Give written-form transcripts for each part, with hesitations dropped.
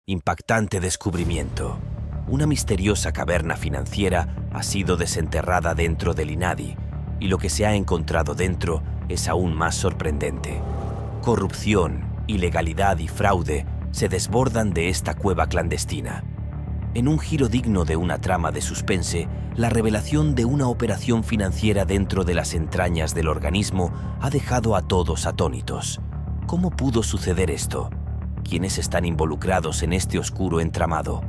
Impactante descubrimiento. Una misteriosa caverna financiera ha sido desenterrada dentro del INADI y lo que se ha encontrado dentro es aún más sorprendente. Corrupción, ilegalidad y fraude se desbordan de esta cueva clandestina. En un giro digno de una trama de suspense, la revelación de una operación financiera dentro de las entrañas del organismo ha dejado a todos atónitos. ¿Cómo pudo suceder esto? ¿Quiénes están involucrados en este oscuro entramado?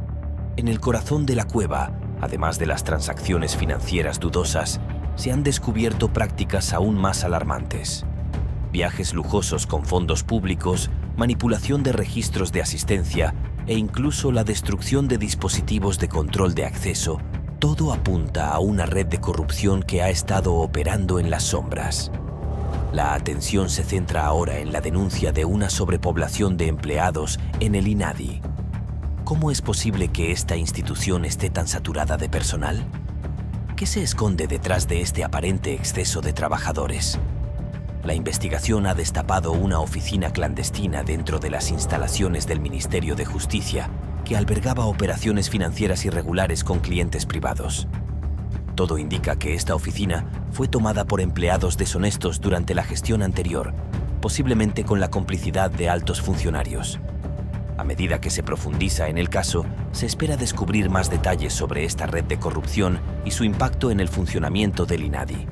En el corazón de la cueva, además de las transacciones financieras dudosas, se han descubierto prácticas aún más alarmantes. Viajes lujosos con fondos públicos, manipulación de registros de asistencia e incluso la destrucción de dispositivos de control de acceso, todo apunta a una red de corrupción que ha estado operando en las sombras. La atención se centra ahora en la denuncia de una sobrepoblación de empleados en el INADI. ¿Cómo es posible que esta institución esté tan saturada de personal? ¿Qué se esconde detrás de este aparente exceso de trabajadores? La investigación ha destapado una oficina clandestina dentro de las instalaciones del Ministerio de Justicia que albergaba operaciones financieras irregulares con clientes privados. Todo indica que esta oficina fue tomada por empleados deshonestos durante la gestión anterior, posiblemente con la complicidad de altos funcionarios. A medida que se profundiza en el caso, se espera descubrir más detalles sobre esta red de corrupción y su impacto en el funcionamiento del INADI.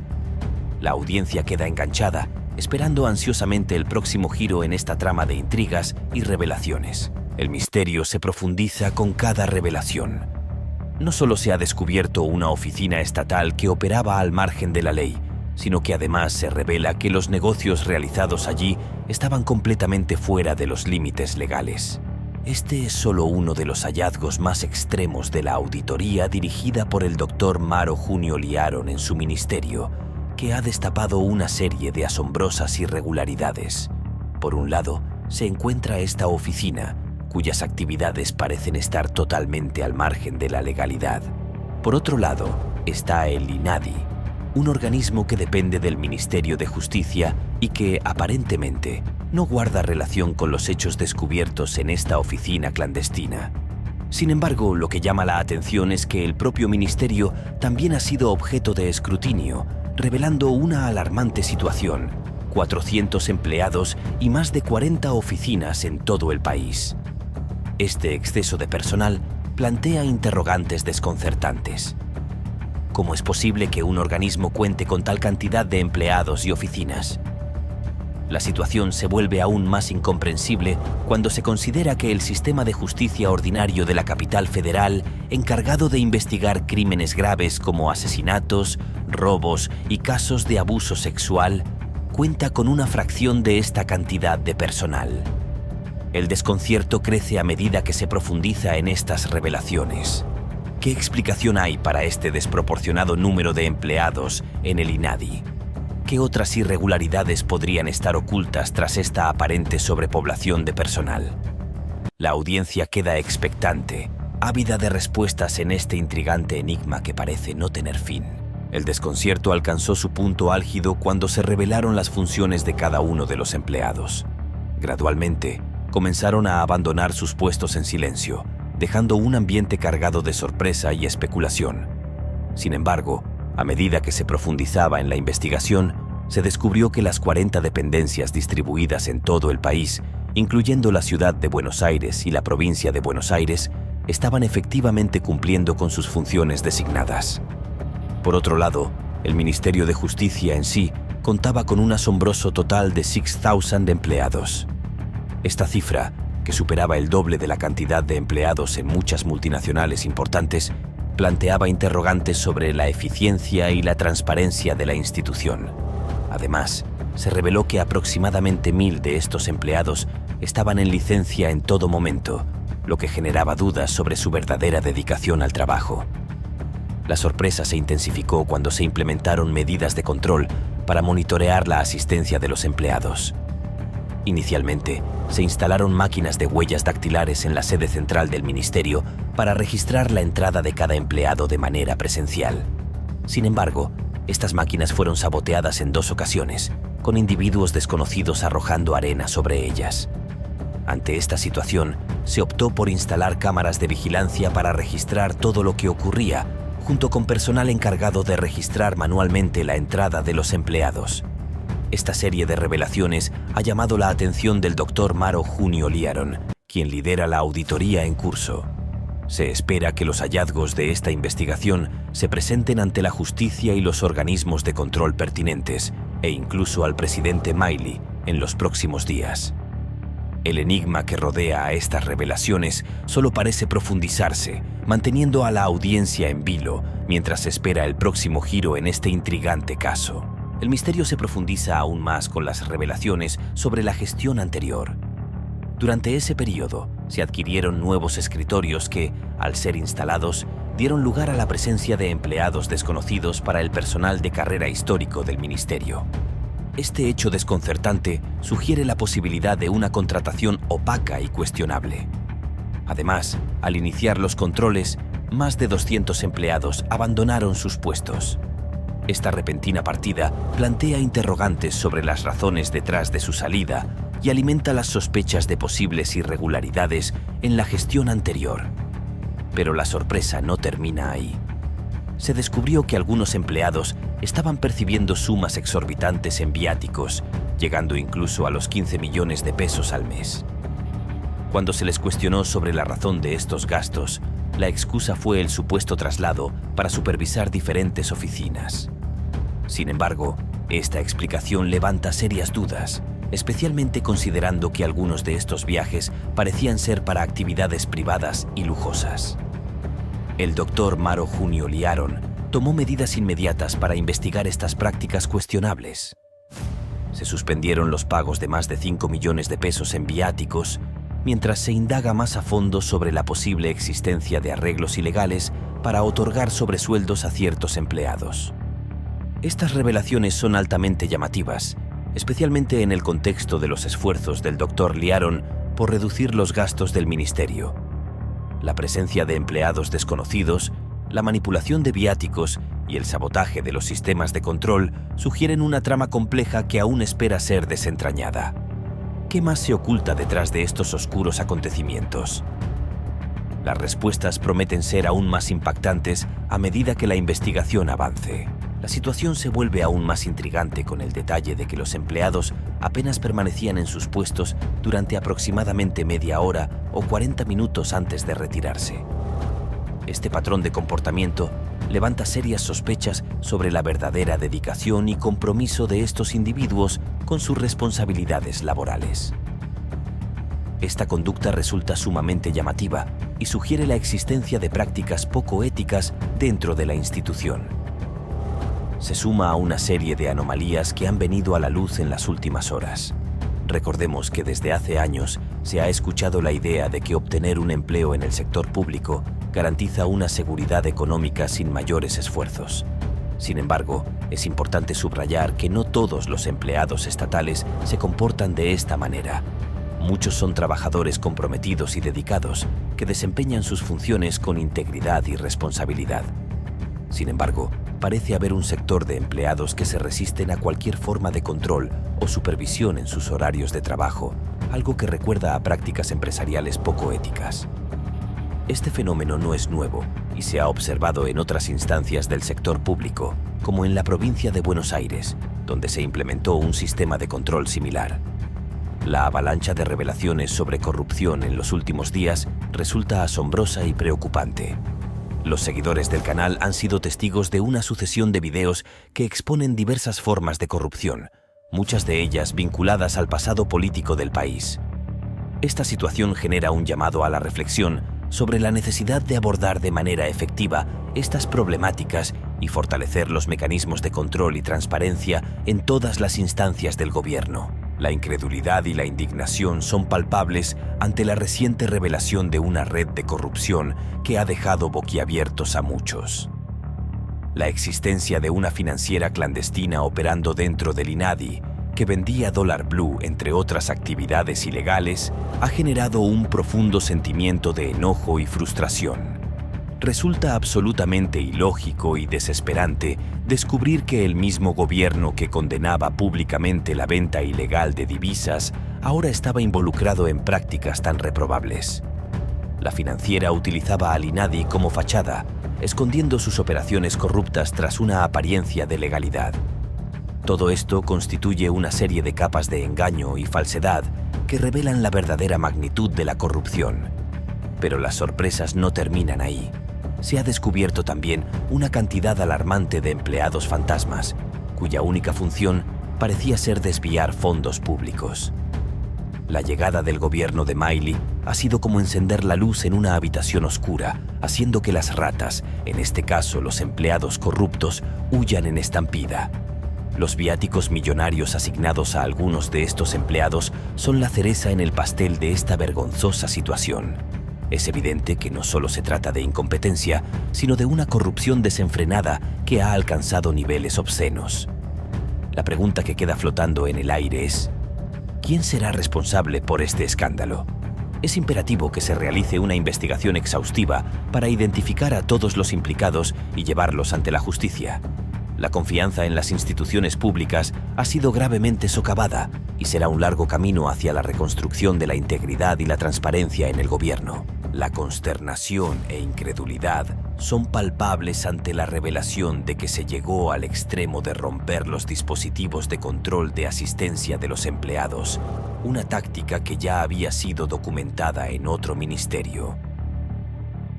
La audiencia queda enganchada, esperando ansiosamente el próximo giro en esta trama de intrigas y revelaciones. El misterio se profundiza con cada revelación. No solo se ha descubierto una oficina estatal que operaba al margen de la ley, sino que además se revela que los negocios realizados allí estaban completamente fuera de los límites legales. Este es solo uno de los hallazgos más extremos de la auditoría dirigida por el Dr. Maro Junio Liaron en su ministerio, que ha destapado una serie de asombrosas irregularidades. Por un lado, se encuentra esta oficina, cuyas actividades parecen estar totalmente al margen de la legalidad. Por otro lado, está el INADI, un organismo que depende del Ministerio de Justicia y que, aparentemente, no guarda relación con los hechos descubiertos en esta oficina clandestina. Sin embargo, lo que llama la atención es que el propio ministerio también ha sido objeto de escrutinio, revelando una alarmante situación: 400 empleados y más de 40 oficinas en todo el país. Este exceso de personal plantea interrogantes desconcertantes. ¿Cómo es posible que un organismo cuente con tal cantidad de empleados y oficinas? La situación se vuelve aún más incomprensible cuando se considera que el sistema de justicia ordinario de la capital federal, encargado de investigar crímenes graves como asesinatos, robos y casos de abuso sexual, cuenta con una fracción de esta cantidad de personal. El desconcierto crece a medida que se profundiza en estas revelaciones. ¿Qué explicación hay para este desproporcionado número de empleados en el INADI? ¿Qué otras irregularidades podrían estar ocultas tras esta aparente sobrepoblación de personal? La audiencia queda expectante, ávida de respuestas en este intrigante enigma que parece no tener fin. El desconcierto alcanzó su punto álgido cuando se revelaron las funciones de cada uno de los empleados. Gradualmente, comenzaron a abandonar sus puestos en silencio, dejando un ambiente cargado de sorpresa y especulación. Sin embargo, a medida que se profundizaba en la investigación, se descubrió que las 40 dependencias distribuidas en todo el país, incluyendo la ciudad de Buenos Aires y la provincia de Buenos Aires, estaban efectivamente cumpliendo con sus funciones designadas. Por otro lado, el Ministerio de Justicia en sí contaba con un asombroso total de 6,000 empleados. Esta cifra, que superaba el doble de la cantidad de empleados en muchas multinacionales importantes, planteaba interrogantes sobre la eficiencia y la transparencia de la institución. Además, se reveló que aproximadamente 1,000 de estos empleados estaban en licencia en todo momento, lo que generaba dudas sobre su verdadera dedicación al trabajo. La sorpresa se intensificó cuando se implementaron medidas de control para monitorear la asistencia de los empleados. Inicialmente, se instalaron máquinas de huellas dactilares en la sede central del ministerio para registrar la entrada de cada empleado de manera presencial. Sin embargo, estas máquinas fueron saboteadas en 2 ocasiones, con individuos desconocidos arrojando arena sobre ellas. Ante esta situación, se optó por instalar cámaras de vigilancia para registrar todo lo que ocurría, junto con personal encargado de registrar manualmente la entrada de los empleados. Esta serie de revelaciones ha llamado la atención del Dr. Maro Junio Liaron, quien lidera la auditoría en curso. Se espera que los hallazgos de esta investigación se presenten ante la justicia y los organismos de control pertinentes, e incluso al presidente Miley, en los próximos días. El enigma que rodea a estas revelaciones solo parece profundizarse, manteniendo a la audiencia en vilo mientras se espera el próximo giro en este intrigante caso. El misterio se profundiza aún más con las revelaciones sobre la gestión anterior. Durante ese periodo, se adquirieron nuevos escritorios que, al ser instalados, dieron lugar a la presencia de empleados desconocidos para el personal de carrera histórico del ministerio. Este hecho desconcertante sugiere la posibilidad de una contratación opaca y cuestionable. Además, al iniciar los controles, más de 200 empleados abandonaron sus puestos. Esta repentina partida plantea interrogantes sobre las razones detrás de su salida y alimenta las sospechas de posibles irregularidades en la gestión anterior. Pero la sorpresa no termina ahí. Se descubrió que algunos empleados estaban percibiendo sumas exorbitantes en viáticos, llegando incluso a los 15 millones de pesos al mes. Cuando se les cuestionó sobre la razón de estos gastos, la excusa fue el supuesto traslado para supervisar diferentes oficinas. Sin embargo, esta explicación levanta serias dudas, especialmente considerando que algunos de estos viajes parecían ser para actividades privadas y lujosas. El Dr. Maro Junio Liaron tomó medidas inmediatas para investigar estas prácticas cuestionables. Se suspendieron los pagos de más de 5 millones de pesos en viáticos, mientras se indaga más a fondo sobre la posible existencia de arreglos ilegales para otorgar sobresueldos a ciertos empleados. Estas revelaciones son altamente llamativas, especialmente en el contexto de los esfuerzos del Dr. Liaron por reducir los gastos del ministerio. La presencia de empleados desconocidos, la manipulación de viáticos y el sabotaje de los sistemas de control sugieren una trama compleja que aún espera ser desentrañada. ¿Qué más se oculta detrás de estos oscuros acontecimientos? Las respuestas prometen ser aún más impactantes a medida que la investigación avance. La situación se vuelve aún más intrigante con el detalle de que los empleados apenas permanecían en sus puestos durante aproximadamente media hora o 40 minutos antes de retirarse. Este patrón de comportamiento levanta serias sospechas sobre la verdadera dedicación y compromiso de estos individuos con sus responsabilidades laborales. Esta conducta resulta sumamente llamativa y sugiere la existencia de prácticas poco éticas dentro de la institución. Se suma a una serie de anomalías que han venido a la luz en las últimas horas. Recordemos que desde hace años se ha escuchado la idea de que obtener un empleo en el sector público garantiza una seguridad económica sin mayores esfuerzos. Sin embargo, es importante subrayar que no todos los empleados estatales se comportan de esta manera. Muchos son trabajadores comprometidos y dedicados que desempeñan sus funciones con integridad y responsabilidad. Sin embargo, parece haber un sector de empleados que se resisten a cualquier forma de control o supervisión en sus horarios de trabajo, algo que recuerda a prácticas empresariales poco éticas. Este fenómeno no es nuevo y se ha observado en otras instancias del sector público, como en la provincia de Buenos Aires, donde se implementó un sistema de control similar. La avalancha de revelaciones sobre corrupción en los últimos días resulta asombrosa y preocupante. Los seguidores del canal han sido testigos de una sucesión de videos que exponen diversas formas de corrupción, muchas de ellas vinculadas al pasado político del país. Esta situación genera un llamado a la reflexión sobre la necesidad de abordar de manera efectiva estas problemáticas y fortalecer los mecanismos de control y transparencia en todas las instancias del gobierno. La incredulidad y la indignación son palpables ante la reciente revelación de una red de corrupción que ha dejado boquiabiertos a muchos. La existencia de una financiera clandestina operando dentro del INADI, que vendía dólar blue entre otras actividades ilegales, ha generado un profundo sentimiento de enojo y frustración. Resulta absolutamente ilógico y desesperante descubrir que el mismo gobierno que condenaba públicamente la venta ilegal de divisas ahora estaba involucrado en prácticas tan reprobables. La financiera utilizaba al INADI como fachada, escondiendo sus operaciones corruptas tras una apariencia de legalidad. Todo esto constituye una serie de capas de engaño y falsedad que revelan la verdadera magnitud de la corrupción. Pero las sorpresas no terminan ahí. Se ha descubierto también una cantidad alarmante de empleados fantasmas, cuya única función parecía ser desviar fondos públicos. La llegada del gobierno de Miley ha sido como encender la luz en una habitación oscura, haciendo que las ratas, en este caso los empleados corruptos, huyan en estampida. Los viáticos millonarios asignados a algunos de estos empleados son la cereza en el pastel de esta vergonzosa situación. Es evidente que no solo se trata de incompetencia, sino de una corrupción desenfrenada que ha alcanzado niveles obscenos. La pregunta que queda flotando en el aire es: ¿quién será responsable por este escándalo? Es imperativo que se realice una investigación exhaustiva para identificar a todos los implicados y llevarlos ante la justicia. La confianza en las instituciones públicas ha sido gravemente socavada y será un largo camino hacia la reconstrucción de la integridad y la transparencia en el gobierno. La consternación e incredulidad son palpables ante la revelación de que se llegó al extremo de romper los dispositivos de control de asistencia de los empleados, una táctica que ya había sido documentada en otro ministerio.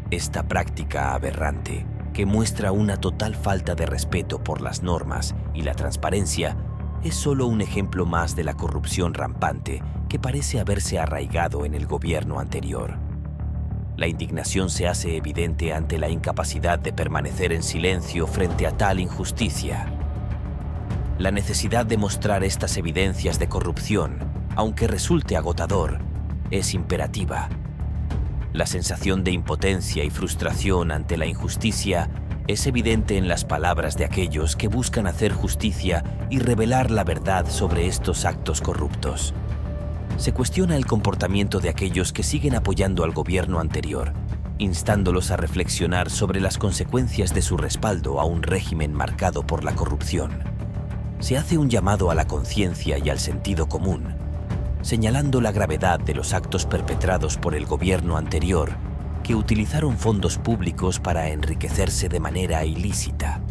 Esta práctica aberrante, que muestra una total falta de respeto por las normas y la transparencia, es solo un ejemplo más de la corrupción rampante que parece haberse arraigado en el gobierno anterior. La indignación se hace evidente ante la incapacidad de permanecer en silencio frente a tal injusticia. La necesidad de mostrar estas evidencias de corrupción, aunque resulte agotador, es imperativa. La sensación de impotencia y frustración ante la injusticia es evidente en las palabras de aquellos que buscan hacer justicia y revelar la verdad sobre estos actos corruptos. Se cuestiona el comportamiento de aquellos que siguen apoyando al gobierno anterior, instándolos a reflexionar sobre las consecuencias de su respaldo a un régimen marcado por la corrupción. Se hace un llamado a la conciencia y al sentido común, señalando la gravedad de los actos perpetrados por el gobierno anterior, que utilizaron fondos públicos para enriquecerse de manera ilícita.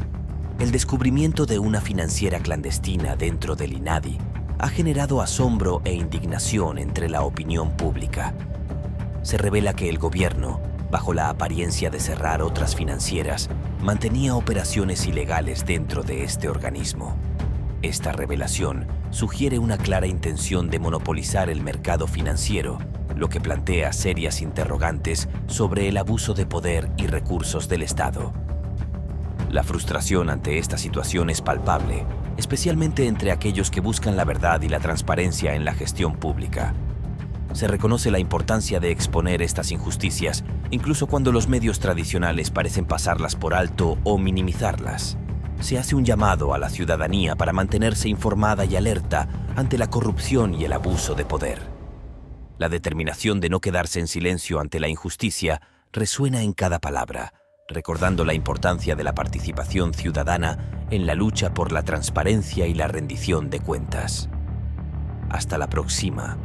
El descubrimiento de una financiera clandestina dentro del INADI ha generado asombro e indignación entre la opinión pública. Se revela que el gobierno, bajo la apariencia de cerrar otras financieras, mantenía operaciones ilegales dentro de este organismo. Esta revelación sugiere una clara intención de monopolizar el mercado financiero, lo que plantea serias interrogantes sobre el abuso de poder y recursos del Estado. La frustración ante esta situación es palpable, especialmente entre aquellos que buscan la verdad y la transparencia en la gestión pública. Se reconoce la importancia de exponer estas injusticias, incluso cuando los medios tradicionales parecen pasarlas por alto o minimizarlas. Se hace un llamado a la ciudadanía para mantenerse informada y alerta ante la corrupción y el abuso de poder. La determinación de no quedarse en silencio ante la injusticia resuena en cada palabra, recordando la importancia de la participación ciudadana en la lucha por la transparencia y la rendición de cuentas. Hasta la próxima.